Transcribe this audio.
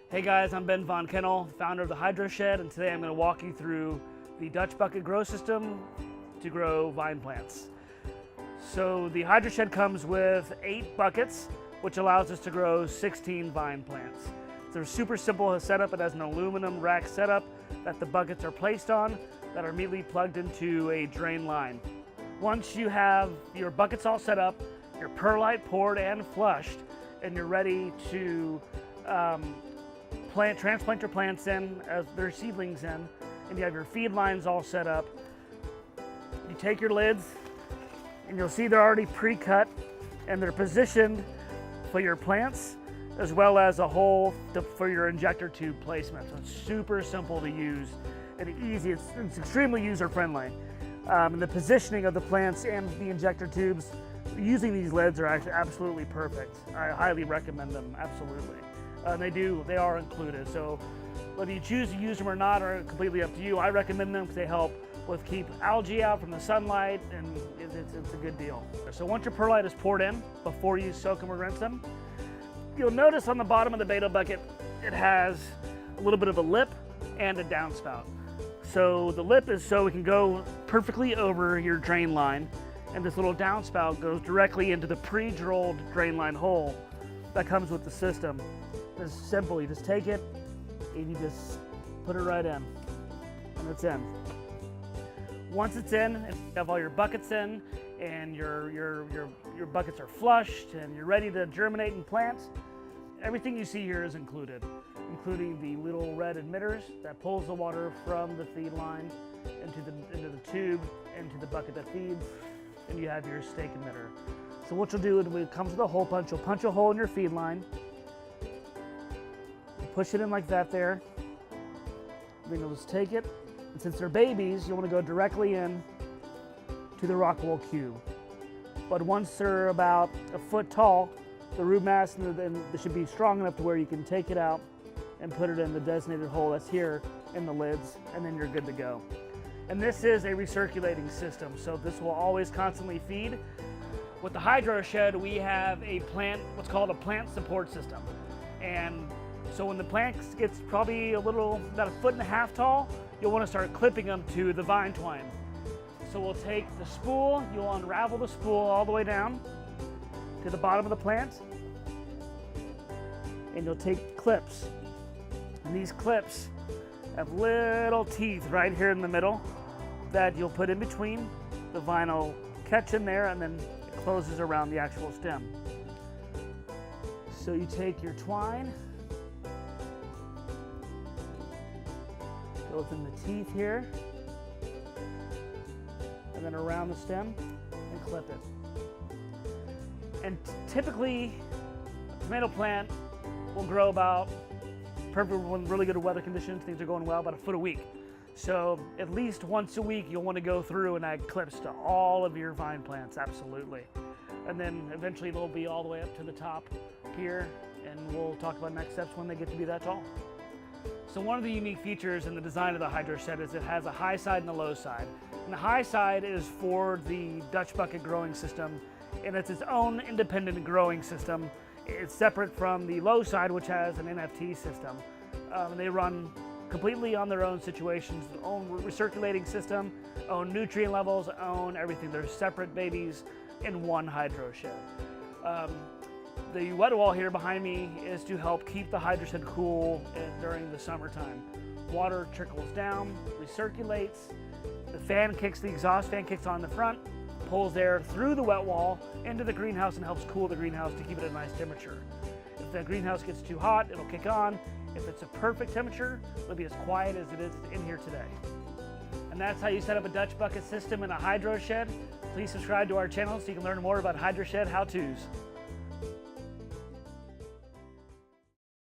Hey guys, I'm Ben VonKennel, founder of the Hydroshed, and today I'm going to walk you through the Dutch bucket grow system to grow vine plants. So the Hydroshed comes with 8 buckets, which allows us to grow 16 vine plants. They're super simple setup. It has an aluminum rack setup that the buckets are placed on that are immediately plugged into a drain line. Once you have your buckets all set up, your perlite poured and flushed, and you're ready to transplant your plants in as their seedlings in, and you have your feed lines all set up, you take your lids and you'll see they're already pre-cut and they're positioned for your plants as well as a hole for your injector tube placement. So it's super simple to use and easy. It's extremely user-friendly. And the positioning of the plants and the injector tubes using these lids are actually absolutely perfect. I highly recommend them, absolutely. They are included. So whether you choose to use them or not are completely up to you. I recommend them because they help with keep algae out from the sunlight, and it's a good deal. So once your perlite is poured in, before you soak them or rinse them, you'll notice on the bottom of the beta bucket, it has a little bit of a lip and a downspout. So the lip is so it can go perfectly over your drain line, and this little downspout goes directly into the pre-drilled drain line hole that comes with the system. It's simple. You just take it and you just put it right in, and it's in. Once it's in, and you have all your buckets in, and your buckets are flushed, and you're ready to germinate and plant, everything you see here is included, including the little red emitters that pulls the water from the feed line into the tube, into the bucket that feeds, and you have your stake emitter. So what you'll do when it comes with a hole punch, you'll punch a hole in your feed line, push it in like that there, then you'll just take it, and since they're babies, you want to go directly in to the rock wool cube. But once they're about a foot tall, the root mass they should be strong enough to where you can take it out and put it in the designated hole that's here in the lids, and then you're good to go. And this is a recirculating system, so this will always constantly feed. With the Hydroshed, we have what's called a plant support system. And so when the plant gets probably about 1.5 feet tall, you'll want to start clipping them to the vine twine. So we'll take the spool, you'll unravel the spool all the way down to the bottom of the plant, and you'll take clips. And these clips have little teeth right here in the middle that you'll put in between. The vine will catch in there, and then it closes around the actual stem. So you take your twine, goes in the teeth here, and then around the stem, and clip it. And typically, a tomato plant will grow about, perfect when really good weather conditions, things are going well, about 1 foot a week. So at least once a week, you'll want to go through and add clips to all of your vine plants, absolutely. And then eventually they'll be all the way up to the top here, and we'll talk about next steps when they get to be that tall. So one of the unique features in the design of the Hydroshed is it has a high side and a low side. And the high side is for the Dutch bucket growing system, and it's its own independent growing system. It's separate from the low side, which has an NFT system. They run completely on their own situations, their own recirculating system, own nutrient levels, own everything. They're separate babies in one Hydroshed. The wet wall here behind me is to help keep the Hydroshed cool during the summertime. Water trickles down, recirculates, the exhaust fan kicks on the front, pulls air through the wet wall into the greenhouse and helps cool the greenhouse to keep it at a nice temperature. If the greenhouse gets too hot, it'll kick on. If it's a perfect temperature, it'll be as quiet as it is in here today. And that's how you set up a Dutch bucket system in a Hydroshed. Please subscribe to our channel so you can learn more about Hydroshed how-tos.